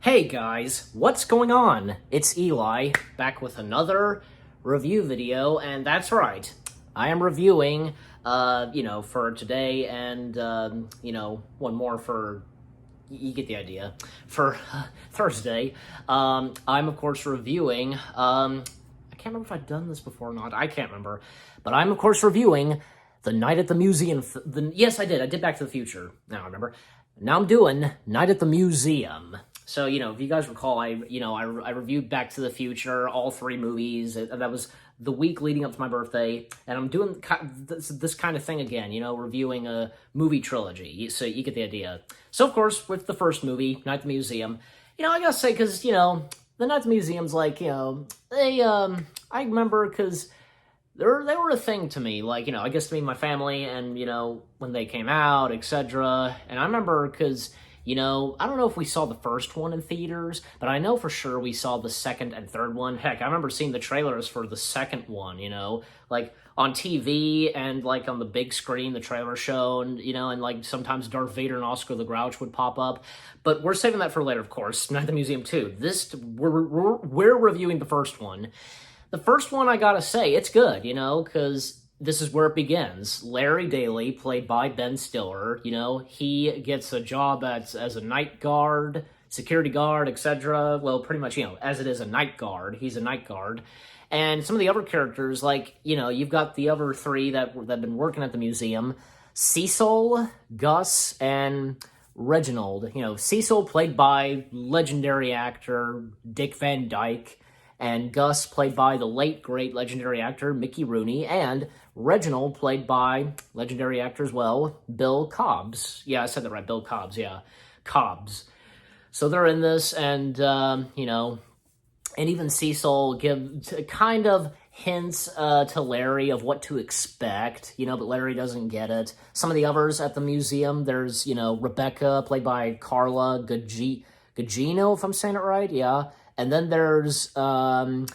Hey guys, what's going on? It's Eli, back with another review video, and that's right, I am reviewing, for today and, one more for, you get the idea, for Thursday. I'm, of course, reviewing, I can't remember if I've done this before or not, I can't remember, but I'm, of course, reviewing The Night at the Museum, yes, I did Back to the Future, now I remember. Now I'm doing Night at the Museum. So, if you guys recall, I reviewed Back to the Future, all three movies. That was the week leading up to my birthday, and I'm doing this kind of thing again, reviewing a movie trilogy, so you get the idea. So, of course, with the first movie, Night at the Museum, I gotta say, because, the Night at the Museum's like, I remember, because they were a thing to me, like, I guess to me and my family, and, when they came out, etc. And I remember, because... I don't know if we saw the first one in theaters, but I know for sure we saw the second and third one. Heck, I remember seeing the trailers for the second one, like on TV and like on the big screen, the trailer shown, and like sometimes Darth Vader and Oscar the Grouch would pop up. But we're saving that for later, of course. Not the Museum 2. We're reviewing the first one. The first one, I gotta say, it's good, because this is where it begins. Larry Daly, played by Ben Stiller, he gets a job as a night guard, security guard, etc. Well, pretty much, as it is a night guard, he's a night guard. And some of the other characters, like, you've got the other three that have been working at the museum, Cecil, Gus, and Reginald. Cecil, played by legendary actor Dick Van Dyke, and Gus, played by the late, great, legendary actor Mickey Rooney, and Reginald, played by legendary actor as well, Bill Cobbs. Yeah, I said that right, Bill Cobbs, yeah. Cobbs. So they're in this, and, and even Cecil kind of hints to Larry of what to expect, but Larry doesn't get it. Some of the others at the museum, there's, Rebecca, played by Carla Gugino, if I'm saying it right, yeah. And then there's, and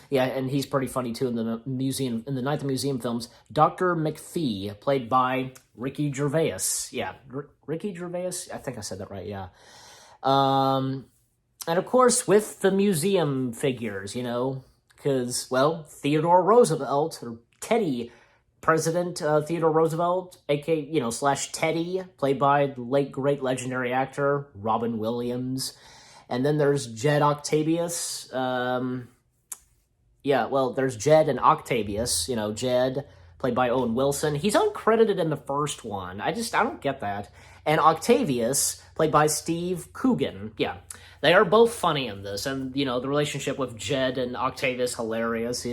he's pretty funny too in the museum, in the Night at the Museum films, Dr. McPhee, played by Ricky Gervais. Yeah, Ricky Gervais? I think I said that right, yeah. And of course, with the museum figures, because, well, Theodore Roosevelt, or Teddy, President Theodore Roosevelt, aka, slash Teddy, played by the late, great, legendary actor Robin Williams. And then there's Jed Octavius. There's Jed and Octavius. Jed, played by Owen Wilson. He's uncredited in the first one. I don't get that. And Octavius, played by Steve Coogan. Yeah, they are both funny in this. And, the relationship with Jed and Octavius, hilarious,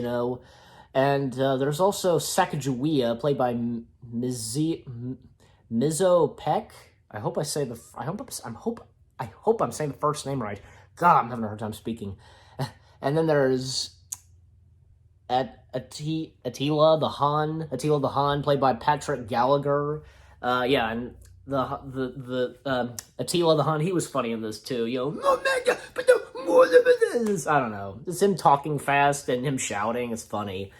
And there's also Sacagawea, played by Mizzo Peck. I hope I'm saying the first name right. God, I'm having a hard time speaking. And then there's Attila the Hun, played by Patrick Gallagher. And the Attila the Hun, he was funny in this too. I don't know. It's him talking fast and him shouting. It's funny.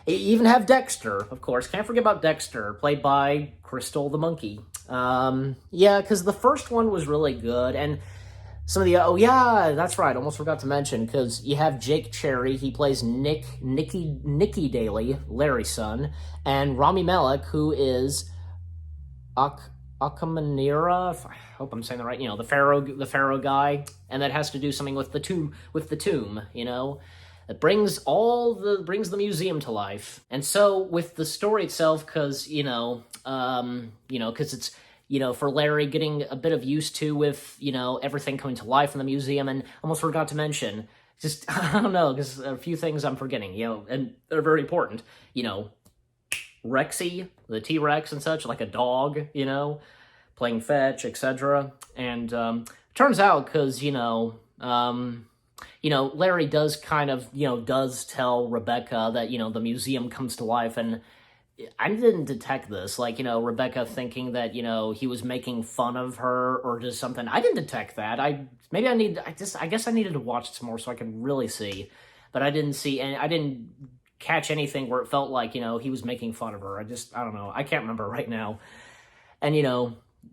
You even have Dexter, of course. Can't forget about Dexter, played by Crystal the Monkey. Because the first one was really good, and some of the, that's right, almost forgot to mention, because you have Jake Cherry, he plays Nicky Daly, Larry's son, and Rami Malek, who is Akamanira, I hope I'm saying that right, the Pharaoh guy, and that has to do something with the tomb, It brings the museum to life. And so with the story itself, because, because it's, for Larry getting a bit of used to with, everything coming to life in the museum, and almost forgot to mention, just, I don't know, because a few things I'm forgetting, and they're very important, Rexy, the T-Rex and such, like a dog, playing fetch, etc. And turns out, because, Larry does kind of, does tell Rebecca that, the museum comes to life, and I didn't detect this, like, Rebecca thinking that, he was making fun of her or just something. I didn't detect that. I guess I needed to watch some more so I could really see, but I didn't see, and I didn't catch anything where it felt like, he was making fun of her. I don't know. I can't remember right now. And,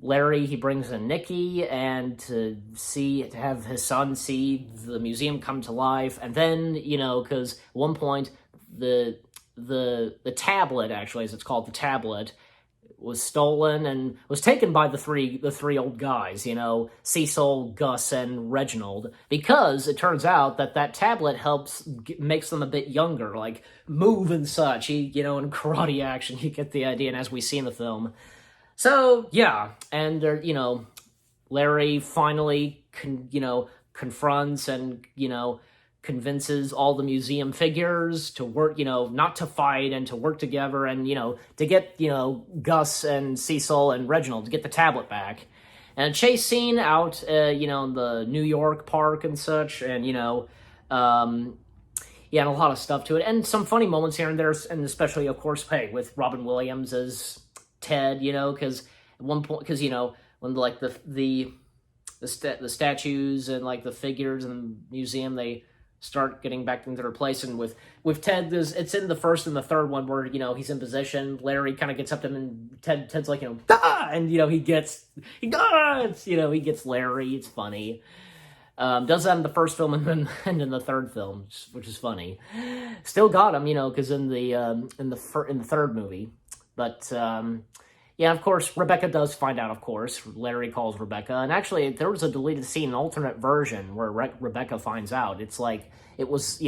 Larry, he brings in Nikki and to have his son see the museum come to life. And then, because at one point, the tablet, actually, as it's called, the tablet, was stolen and was taken by the three old guys, Cecil, Gus, and Reginald, because it turns out that tablet makes them a bit younger, like move and such, in karate action, you get the idea, and as we see in the film. So, yeah, and, Larry finally, confronts and, convinces all the museum figures to work, not to fight and to work together and, to get, Gus and Cecil and Reginald to get the tablet back. And a chase scene out, in the New York park and such, and, yeah, and a lot of stuff to it. And some funny moments here and there, and especially, of course, with Robin Williams as Ted, because at one point, when, like, the statues and, like, the figures in the museum, they start getting back into their place, and with Ted, it's in the first and the third one where, he's in position, Larry kind of gets up to him, and Ted's like, "Ah!" And, he gets Larry, it's funny. Does that in the first film and in the third film, which is funny. Still got him, because in the third movie, but, yeah, of course, Rebecca does find out, of course. Larry calls Rebecca. And actually, there was a deleted scene, an alternate version, where Rebecca finds out. It's like, it was,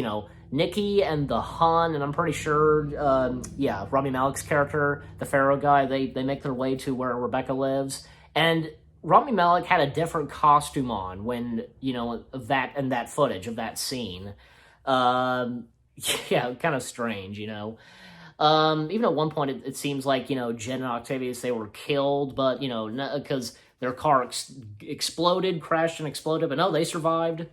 Nikki and the Hun, and I'm pretty sure, Rami Malek's character, the Pharaoh guy, they make their way to where Rebecca lives. And Rami Malek had a different costume on when, that footage of that scene. Yeah, kind of strange, Even at one point, it seems like, Jen and Octavius, they were killed, but, because their car crashed and exploded, but no, they survived.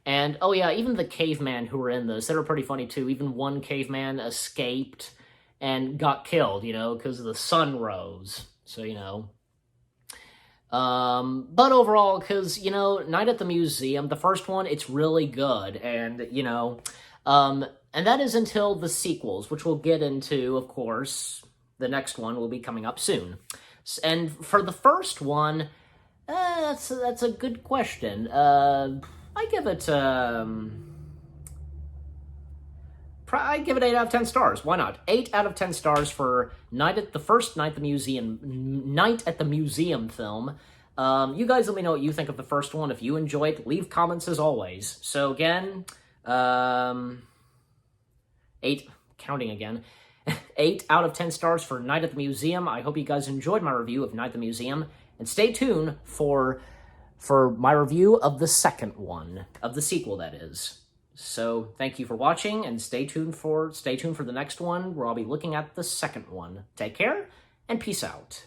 And, oh yeah, even the caveman who were in this, they were pretty funny too. Even one caveman escaped and got killed, because the sun rose. So, but overall, because, Night at the Museum, the first one, it's really good, and, and that is until the sequels, which we'll get into, of course. The next one will be coming up soon. And for the first one, that's a good question. I give it 8 out of 10 stars. Why not? 8 out of 10 stars for the first Night at the Museum film. You guys let me know what you think of the first one. If you enjoy it, leave comments as always. So again, 8, counting again, 8 out of 10 stars for Night at the Museum. I hope you guys enjoyed my review of Night at the Museum, and stay tuned for my review of the second one, of the sequel, that is. So, thank you for watching, and stay tuned for the next one, where I'll be looking at the second one. Take care, and peace out.